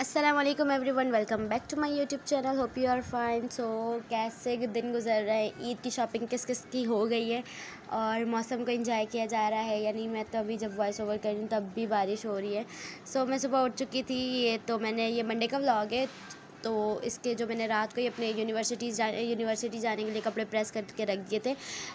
अस्सलाम वालेकुम everyone, welcome back to my YouTube channel. Hope you are fine. So कैसे दिन गुजर रहे हैं, ईद की शॉपिंग किस किस की हो गई है और मौसम को एंजॉय किया जा रहा है यानी मैं तो अभी जब वॉइस ओवर कर रही हूँ तब भी बारिश हो रही है। सो मैं सुबह उठ चुकी थी। ये मंडे का व्लॉग है। तो इसके जो मैंने रात को ही अपने यूनिवर्सिटी जाने के लिए कपड़े प्रेस करके रख दिए थे,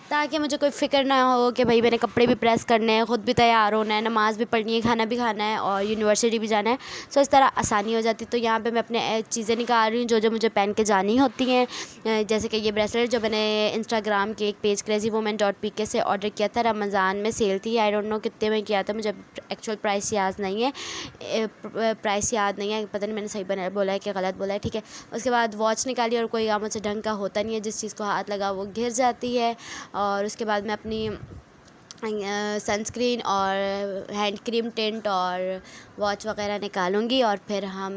ताकि मुझे कोई फ़िक्र ना हो कि भाई मैंने कपड़े भी प्रेस करने हैं, ख़ुद भी तैयार होना है, नमाज़ भी पढ़नी है, खाना भी खाना है और यूनिवर्सिटी भी जाना है। सो इस तरह आसानी हो जाती। तो यहाँ पे मैं अपने चीज़ें निकाल रही हूँ जो जो मुझे पहन के जानी होती हैं। जैसे कि ये ब्रेसलेट जो मैंने इंस्टाग्राम के एक पेज crazywoman.pk से ऑर्डर किया था। रमज़ान में सेल थी। आई डोंट नो कितने में किया था, मुझे एक्चुअल प्राइस याद नहीं है। पता नहीं मैंने सही बोला है कि गलत बोला है। ठीक है। उसके बाद वॉच निकाली और कोई मुझसे ढंग का होता नहीं है, जिस चीज़ को हाथ लगा वो गिर जाती है। और उसके बाद मैं अपनी सनस्क्रीन और हैंड क्रीम टिंट और वॉच वगैरह निकालूंगी और फिर हम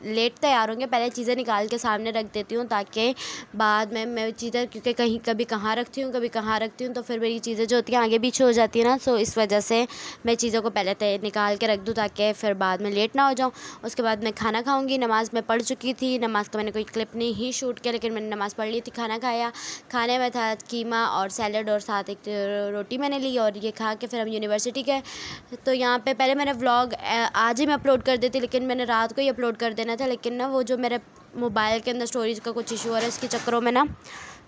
लेट तैयार होंगे। पहले चीज़ें निकाल के सामने रख देती हूँ ताकि बाद में मैं चीज़ें, क्योंकि कभी कहाँ रखती हूँ तो फिर मेरी चीज़ें जो होती हैं आगे पीछे हो जाती है ना। सो इस वजह से मैं चीज़ों को पहले निकाल के रख दूँ ताकि फिर बाद में लेट ना हो जाऊँ। उसके बाद मैं खाना खाऊँगी। नमाज़ मैं पढ़ चुकी थी। नमाज़ का मैंने कोई क्लिप नहीं ही शूट किया, लेकिन मैंने नमाज़ पढ़ ली थी। खाना खाया। खाने में था कीमा और सैलड और साथ एक रोटी मैंने ली और ये खा के फिर हम यूनिवर्सिटी गए। तो यहाँ पे पहले मैंने व्लॉग आज ही मैं अपलोड कर देती, लेकिन मैंने रात को ही अपलोड कर देना था। लेकिन ना वो जो मेरे मोबाइल के अंदर स्टोरेज का कुछ इशू हो रहा है, इसके चक्करों में ना,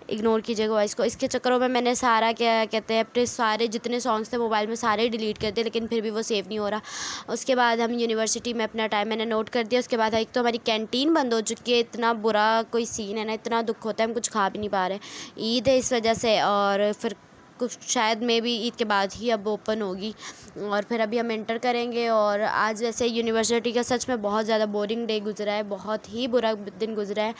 इग्नोर कीजिएगा वॉइस को, इसके चक्करों में मैंने सारा क्या कहते हैं अपने सारे जितने सॉन्ग्स थे मोबाइल में सारे डिलीट कर दिए, लेकिन फिर भी वो सेव नहीं हो रहा। उसके बाद हम यूनिवर्सिटी में अपना टाइम मैंने नोट कर दिया। उसके बाद एक तो हमारी कैंटीन बंद हो चुकी है। इतना बुरा कोई सीन है ना, इतना दुख होता है, हम कुछ खा भी नहीं पा रहे। ईद है इस वजह से, और फिर कुछ शायद में भी ईद के बाद ही अब ओपन होगी और फिर अभी हम एंटर करेंगे। और आज वैसे यूनिवर्सिटी का सच में बहुत ज़्यादा बोरिंग डे गुजरा है, बहुत ही बुरा दिन गुजरा है।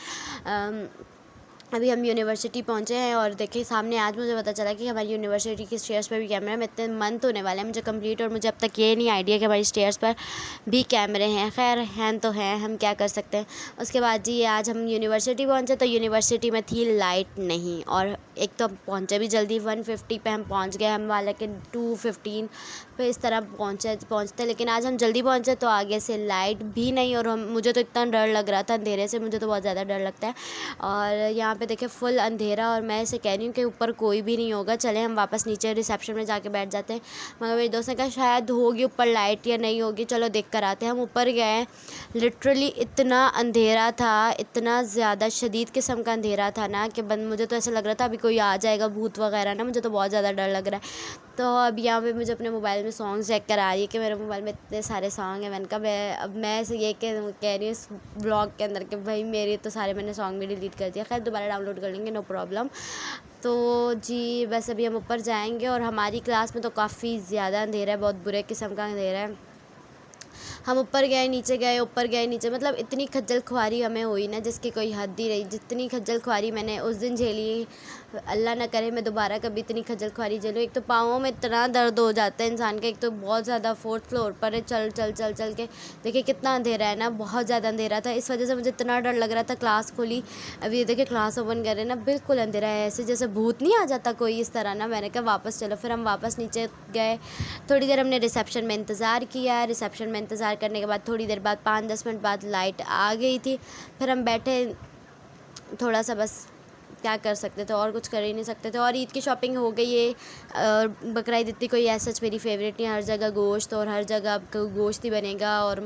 अभी हम यूनिवर्सिटी पहुंचे हैं और देखिए सामने आज मुझे पता चला कि हमारी यूनिवर्सिटी की स्टेयर्स पर भी कैमरा है। इतने मंथ होने वाले हैं मुझे कंप्लीट, और मुझे अब तक ये नहीं आइडिया कि हमारी स्टेयर्स पर भी कैमरे हैं। खैर हैं तो हैं, हम क्या कर सकते हैं। उसके बाद जी आज हम यूनिवर्सिटी पहुंचे तो यूनिवर्सिटी में थी लाइट नहीं, और एक तो पहुँचे भी जल्दी 1:50 पे हम पहुँच गए। हम वाले के 2:15 पे इस तरह पहुँचते, लेकिन आज हम जल्दी पहुँचे तो आगे से लाइट भी नहीं। और मुझे तो इतना डर लग रहा था अंधेरे से, मुझे तो बहुत ज़्यादा डर लगता है। और यहाँ पे देखे फुल अंधेरा, और मैं ऐसे कह रही हूँ कि ऊपर कोई भी नहीं होगा, चले हम वापस नीचे रिसेप्शन में जाके बैठ जाते हैं। मगर मेरे दोस्त ने कहा शायद होगी ऊपर लाइट या नहीं होगी, चलो देख कर आते हैं। हम ऊपर गए, लिटरली इतना अंधेरा था, इतना ज़्यादा शदीद किस्म का अंधेरा था ना कि मुझे तो ऐसा लग रहा था अभी कोई आ जाएगा, भूत वगैरह ना। मुझे तो बहुत ज़्यादा डर लग रहा है। तो अब यहाँ पे मुझे अपने मोबाइल में सॉन्ग चेक करा रही है कि मेरे मोबाइल में इतने सारे सॉन्ग हैं। मैंने कहा मैं ऐसे ये कह रही हूँ इस ब्लॉग के अंदर कि भाई मेरे तो सारे मैंने सॉन्ग भी डिलीट कर दिया। खैर दोबारा डाउनलोड कर लेंगे, नो प्रॉब्लम। तो जी बस अभी हम ऊपर जाएंगे और हमारी क्लास में तो काफ़ी ज़्यादा अंधेरा है, बहुत बुरे किस्म का अंधेरा है। हम ऊपर गए नीचे गए, ऊपर गए नीचे, मतलब इतनी खज्जल खुआरी हमें हुई ना जिसकी कोई हद ही रही। जितनी खज्जल खुआरी मैंने उस दिन झेली, अल्लाह ना करे मैं दोबारा कभी इतनी खज्जल खुआरी झेलूँ। एक तो पाँवों में इतना दर्द हो जाता है इंसान का, एक तो बहुत ज़्यादा 4th फ्लोर पर है, चल चल चल चल के देखिए कितना अंधेरा है ना, बहुत ज़्यादा अंधेरा था। इस वजह से मुझे इतना डर लग रहा था। क्लास खोली, अभी ये देखिए क्लास ओपन कर रहे हैं ना, बिल्कुल अंधेरा है, ऐसे जैसे भूत नहीं आ जाता कोई, इस तरह ना। मैंने कहा वापस चलो। फिर हम वापस नीचे गए, थोड़ी देर हमने रिसेप्शन में इंतज़ार किया। रिसेप्शन में इंतज़ार करने के बाद थोड़ी देर बाद 5-10 मिनट बाद लाइट आ गई थी। फिर हम बैठे थोड़ा सा, बस क्या कर सकते थे, और कुछ कर ही नहीं सकते थे। और ईद की शॉपिंग हो गई है। बकरा ईद इतनी कोई ऐसा मेरी फेवरेट नहीं, हर जगह गोश्त और हर जगह आपको गोश्त ही बनेगा, और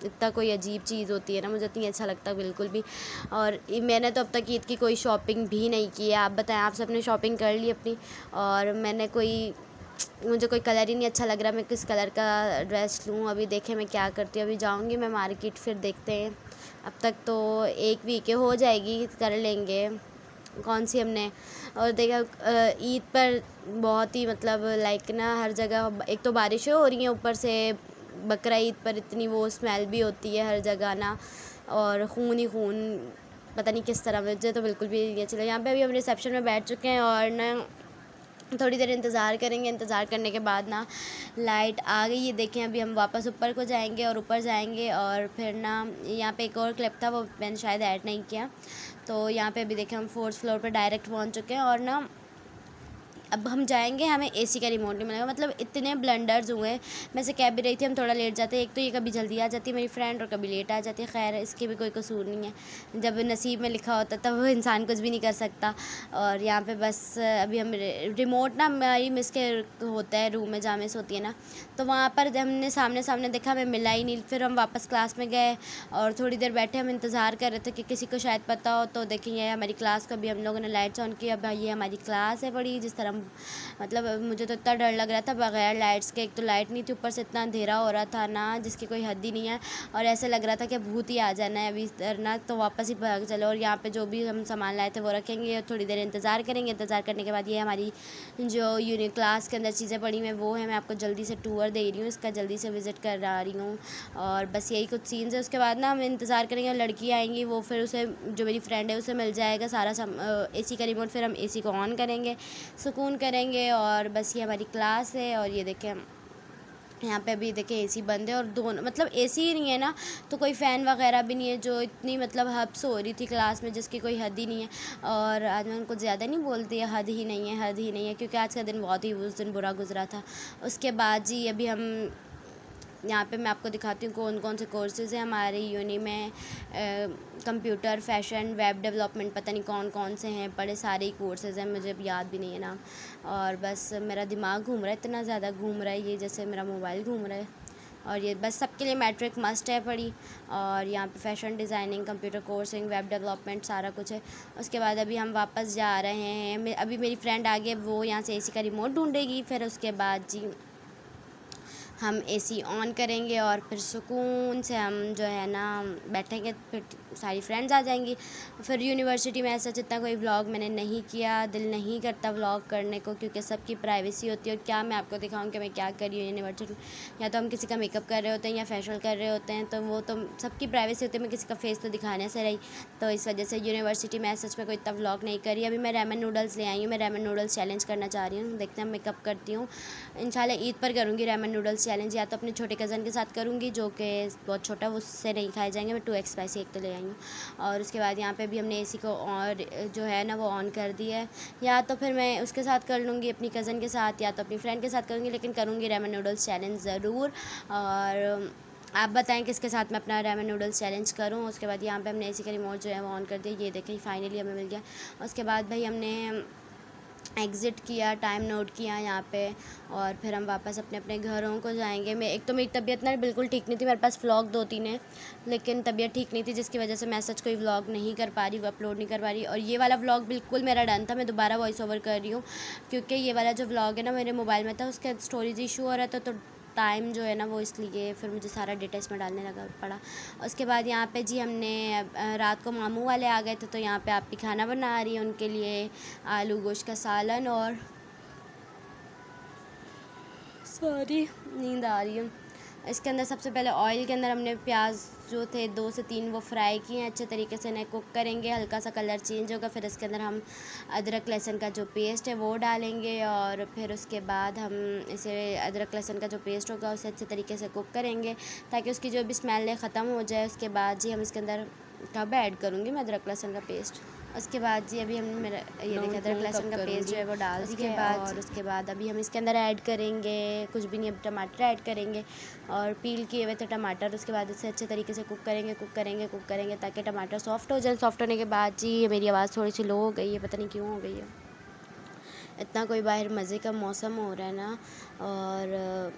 इतना कोई अजीब चीज़ होती है ना, मुझे इतनी अच्छा लगता बिल्कुल भी। और मैंने तो अब तक ईद की कोई शॉपिंग भी नहीं की है। आप बताएं, आप सबने शॉपिंग कर ली अपनी? और मुझे कोई कलर ही नहीं अच्छा लग रहा, मैं किस कलर का ड्रेस लूँ। अभी देखें मैं क्या करती हूँ। अभी जाऊँगी मैं मार्केट, फिर देखते हैं। अब तक तो 1 वीक हो जाएगी, कर लेंगे कौन सी हमने। और देखा ईद पर बहुत ही मतलब लाइक ना हर जगह एक तो बारिशें हो रही हैं, ऊपर से बकरा ईद पर इतनी वो स्मेल भी होती है हर जगह ना, और खून ही खून, पता नहीं किस तरह। मुझे तो बिल्कुल भी नहीं चला। यहाँ पे अभी हम रिसेप्शन में बैठ चुके हैं और ना थोड़ी देर इंतज़ार करेंगे। इंतज़ार करने के बाद ना लाइट आ गई है। देखें अभी हम वापस ऊपर को जाएंगे और ऊपर जाएंगे, और फिर ना यहाँ पे एक और क्लिप था, वो मैंने शायद ऐड नहीं किया। तो यहाँ पे अभी देखें हम 4th फ्लोर पर डायरेक्ट पहुँच चुके हैं। और ना अब हम जाएंगे, हमें एसी का रिमोट नहीं मिलेगा। मतलब इतने ब्लंडर्स हुए। मैं से कह भी रही थी हम थोड़ा लेट जाते, एक तो ये कभी जल्दी आ जाती है मेरी फ्रेंड और कभी लेट आ जाती है। खैर इसकी भी कोई कसूर नहीं है, जब नसीब में लिखा होता तब वो इंसान कुछ भी नहीं कर सकता। और यहाँ पे बस अभी हम रिमोट ना हमारी मिस के होता है, रूम में जहाँ मिस होती है ना, तो वहाँ पर हमने सामने सामने देखा, हमें मिला ही नहीं। फिर हम वापस क्लास में गए और थोड़ी देर बैठे, हम इंतज़ार कर रहे थे कि किसी को शायद पता हो। तो देखेंगे हमारी क्लास को भी हम लोगों ने लाइट्स ऑन की। अब ये हमारी क्लास है बड़ी, जिस तरह मतलब मुझे तो इतना डर लग रहा था बगैर लाइट्स के। एक तो लाइट नहीं थी, ऊपर से इतना अंधेरा हो रहा था ना जिसकी कोई हद ही नहीं है। और ऐसे लग रहा था कि भूत ही आ जाना है अभी ना, तो वापस ही भाग चलो। और यहाँ पे जो भी हम सामान लाए थे वो रखेंगे, थोड़ी देर इंतज़ार करेंगे। इंतज़ार करने के बाद ये हमारी जो क्लास के अंदर चीज़ें पड़ी हुई हैं वो है, मैं आपको जल्दी से टूर दे रही हूँ इसका, जल्दी से विज़िट करा रही हूँ। और बस यही कुछ सीन्स है। उसके बाद ना हम इंतज़ार करेंगे, लड़की आएंगी, वो फिर उसे जो मेरी फ्रेंड है उसे मिल जाएगा सारा एसी का रिमोट। फिर हम एसी को ऑन करेंगे, सुकून करेंगे। और बस ये हमारी क्लास है। और ये देखें यहाँ पे अभी देखें एसी बंद है, और दोनों मतलब एसी ही नहीं है ना, तो कोई फ़ैन वगैरह भी नहीं है। जो इतनी मतलब हब्स हो रही थी क्लास में जिसकी कोई हद ही नहीं है। और आज मैं उनको ज़्यादा नहीं बोलती है, हद ही नहीं है, हद ही नहीं है, क्योंकि आज का दिन बहुत ही उस दिन बुरा गुजरा था। उसके बाद जी अभी हम यहाँ पे मैं आपको दिखाती हूँ कौन कौन से कोर्सेज़ हैं हमारी यूनी में। कंप्यूटर, फैशन, वेब डेवलपमेंट, पता नहीं कौन कौन से हैं, बड़े सारे ही कोर्सेज़ हैं, मुझे अब याद भी नहीं है नाम। और बस मेरा दिमाग घूम रहा है, इतना ज़्यादा घूम रहा है ये जैसे मेरा मोबाइल घूम रहा है। और ये बस सबके लिए मैट्रिक मस्ट है पड़ी। और यहाँ पे fashion designing, computer कोर्सिंग, web development सारा कुछ है। उसके बाद अभी हम वापस जा रहे हैं। अभी मेरी फ्रेंड आ गई, वो यहाँ से एसी का रिमोट ढूंढेगी। फिर उसके बाद जी हम एसी ऑन करेंगे और फिर सुकून से हम जो है ना बैठेंगे। फिर सारी फ्रेंड्स आ जाएंगी। फिर यूनिवर्सिटी में ऐसा जितना कोई व्लॉग मैंने नहीं किया, दिल नहीं करता व्लॉग करने को, क्योंकि सबकी प्राइवेसी होती है। और क्या मैं आपको दिखाऊं कि मैं क्या कर रही हूँ यूनिवर्सिटी। या तो हम किसी का मेकअप कर रहे होते हैं या फेशियल कर रहे होते हैं, तो वो तो सबकी प्राइवेसी होती है। मैं किसी का फेस तो दिखाने से रही, तो इस वजह से यूनिवर्सिटी में सच में कोई इतना व्लॉग नहीं करी। अभी मैं रेमन नूडल्स ले आई हूँ, मैं रेमन नूडल्स चैलेंज करना चाह रही हूँ। देखते हैं मेकअप करती हूँ, इंशाल्लाह ईद पर करूँगी रेमन नूडल्स चैलेंज। या तो अपने छोटे कज़न के साथ करूँगी जो कि बहुत छोटा, वो उससे नहीं खाए जाएंगे। मैं 2x स्पाइसी एक तो ले आई हूँ। और उसके बाद यहाँ पे भी हमने एसी को और जो है ना वो ऑन कर दिया है। या तो फिर मैं उसके साथ कर लूँगी अपनी कज़न के साथ, या तो अपनी फ्रेंड के साथ करूँगी, लेकिन करूँगी रेमन नूडल्स चैलेंज ज़रूर। और आप बताएं किसके साथ मैं अपना रेमन नूडल्स चैलेंज करूँ। उसके बाद यहाँ पे हमने एसी का रिमोट जो है वो ऑन कर दिया, ये देखें फाइनली हमें मिल गया। उसके बाद भाई हमने एग्ज़िट किया, टाइम नोट किया यहाँ पे, और फिर हम वापस अपने अपने घरों को जाएंगे। मैं एक तो मेरी तबीयत ना बिल्कुल ठीक नहीं थी, मेरे पास व्लॉग 2-3 है, लेकिन तबीयत ठीक नहीं थी जिसकी वजह से मैं सच कोई व्लॉग नहीं कर पा रही, वो अपलोड नहीं कर पा रही। और ये वाला व्लॉग बिल्कुल मेरा डन था, मैं दोबारा वॉइस ओवर कर रही हूँ, क्योंकि ये वाला जो व्लॉग है ना मेरे मोबाइल में था, उसका स्टोरेज इशू हो रहा था, तो टाइम जो है ना वो इसलिए फिर मुझे सारा डेटा इसमें डालने लगा पड़ा। उसके बाद यहाँ पे जी हमने रात को मामू वाले आ गए थे, तो यहाँ पे आप भी खाना बना रही हैं उनके लिए, आलू गोश्त का सालन। और सॉरी नींद आ रही है। इसके अंदर सबसे पहले ऑयल के अंदर हमने प्याज जो थे 2 से 3 वो फ्राई किए हैं अच्छे तरीके से, इन्हें कुक करेंगे, हल्का सा कलर चेंज होगा। फिर इसके अंदर हम अदरक लहसुन का जो पेस्ट है वो डालेंगे, और फिर उसके बाद हम इसे अदरक लहसुन का जो पेस्ट होगा उसे अच्छे तरीके से कुक करेंगे ताकि उसकी जो भी स्मेल है ख़त्म हो जाए। उसके बाद जी हम इसके अंदर कब ऐड करूँगी मैं अदरक लहसुन का पेस्ट। उसके बाद जी अभी हमने मेरा ये देखिए अदरक लहसुन का पेस्ट जो है वो डाल दिया है। और उसके बाद अभी हम इसके अंदर ऐड करेंगे कुछ भी नहीं, अब टमाटर ऐड करेंगे और पील किए हुए थे टमाटर। उसके बाद इसे अच्छे तरीके से कुक करेंगे ताकि टमाटर सॉफ्ट हो जाए। सॉफ्ट होने के बाद जी मेरी आवाज़ थोड़ी सी लो हो गई है, पता नहीं क्यों हो गई है। इतना कोई बाहर मज़े का मौसम हो रहा है ना। और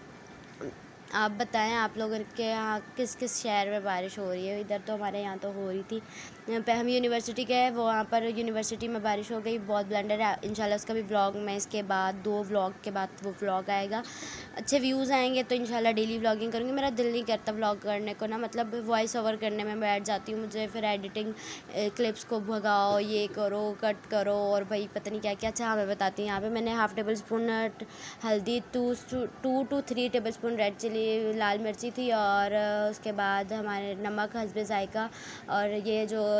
आप बताएं आप लोगों के यहाँ किस किस शहर में बारिश हो रही है। इधर तो हमारे यहाँ तो हो रही थी। यहाँ पे हम यूनिवर्सिटी गए, वो वहाँ पर यूनिवर्सिटी में बारिश हो गई, बहुत ब्लंडर है। इंशाल्लाह उसका भी व्लॉग मैं इसके बाद 2 व्लॉग के बाद वो व्लॉग आएगा, अच्छे व्यूज़ आएंगे तो इंशाल्लाह डेली व्लॉगिंग करूँगी। मेरा दिल नहीं करता व्लॉग करने को ना, मतलब वॉइस ओवर करने में बैठ जाती हूँ, मुझे फिर एडिटिंग क्लिप्स को भगाओ, ये करो, कट करो, और भाई पता नहीं क्या क्या। अच्छा हाँ मैं बताती हूँ, यहाँ पे मैंने हाफ़ टेबल स्पून हल्दी, 2 to 3 tablespoon red chilli लाल मिर्ची थी, और उसके बाद हमारे नमक हस्बे जायका, और ये जो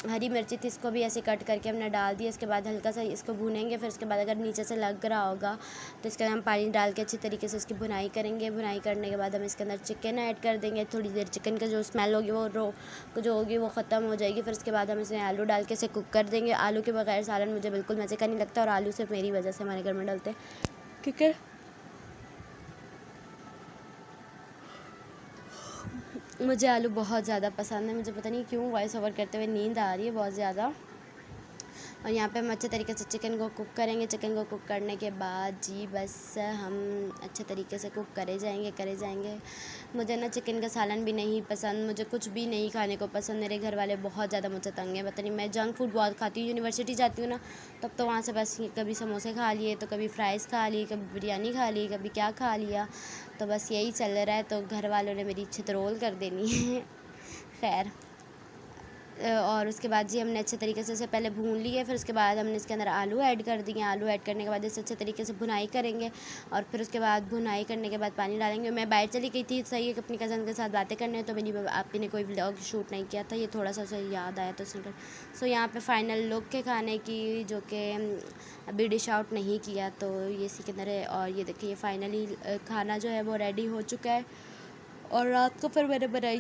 हरी मिर्ची थी, इसको भी ऐसे कट करके हमने डाल दिया। इसके बाद हल्का सा इसको भूनेंगे। फिर उसके बाद अगर नीचे से लग रहा होगा तो इसके अंदर हम पानी डाल के अच्छी तरीके से इसकी भुनाई करेंगे। भुनाई करने के बाद हम इसके अंदर चिकन ऐड कर देंगे। थोड़ी देर चिकन का जो स्मेल होगी वो जो होगी वो ख़त्म हो जाएगी। फिर उसके बाद हम इसमें आलू डाल के इसे कुक कर देंगे। आलू के बगैर सालन मुझे बिल्कुल मज़े का नहीं लगता, और आलू सिर्फ मेरी वजह से हमारे घर में डलते हैं, क्योंकि मुझे आलू बहुत ज़्यादा पसंद है। मुझे पता नहीं क्यों वॉइस ओवर करते हुए नींद आ रही है बहुत ज़्यादा। और यहाँ पे हम अच्छे तरीके से चिकन को कुक करेंगे। चिकन को कुक करने के बाद जी बस हम अच्छे तरीके से कुक करे जाएंगे। मुझे ना चिकन का सालन भी नहीं पसंद, मुझे कुछ भी नहीं खाने को पसंद। मेरे घर वाले बहुत ज़्यादा मुझसे तंग हैं, पता नहीं। मैं जंक फूड बहुत खाती हूँ, यूनिवर्सिटी जाती हूँ ना, तब तो वहाँ से बस कभी समोसे खा लिए, तो कभी फ्राइज़ खा ली, कभी बिरयानी खा ली, कभी क्या खा लिया, तो बस यही चल रहा है। तो घर वालों ने मेरी छितरोल कर देनी है। खैर, और उसके बाद जी हमने अच्छे तरीके से इसे पहले भून लिए। फिर उसके बाद हमने इसके अंदर आलू ऐड कर दिए। आलू ऐड करने के बाद इसे अच्छे तरीके से भुनाई करेंगे, और फिर उसके बाद भुनाई करने के बाद पानी डालेंगे। मैं बाहर चली गई थी सही है अपनी कज़न के साथ बातें करने, तो मेरी आपी ने कोई व्लॉग शूट नहीं किया था, ये थोड़ा सा उसे याद आया तो उसने सो यहाँ पे फाइनल लुक के खाने की, जो कि अभी डिश आउट नहीं किया, तो ये इसी के अंदर है। और ये देखिए फाइनली खाना जो है वो रेडी हो चुका है। और रात को फिर मैंने बनाई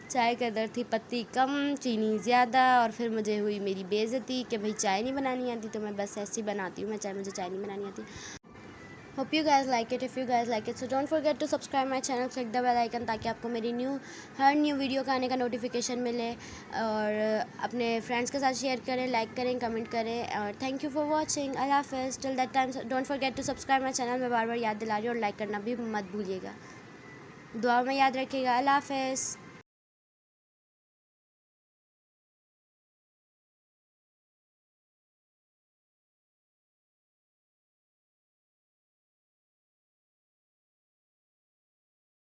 चाय के अंदर थी पत्ती कम, चीनी ज़्यादा, और फिर मुझे हुई मेरी बेइज्जती कि भाई चाय नहीं बनानी आती, तो मैं बस ऐसे ही बनाती हूँ मुझे चाय नहीं बनानी आती। Hope you guys like it. If you guys like it so don't forget to subscribe my channel, click the bell icon, ताकि आपको मेरी हर न्यू वीडियो का आने का नोटिफिकेशन मिले। और अपने फ्रेंड्स के साथ शेयर करें, लाइक करें, कमेंट करें। और थैंक यू फॉर वॉचिंग। अल्लाह हाफ़िज़। Till that time don't forget to subscribe my channel. मैं बार बार याद दिला रही हूँ, और लाइक करना भी मत भूलिएगा। दुआ में याद रखिएगा। अल्लाह हाफ़िज़।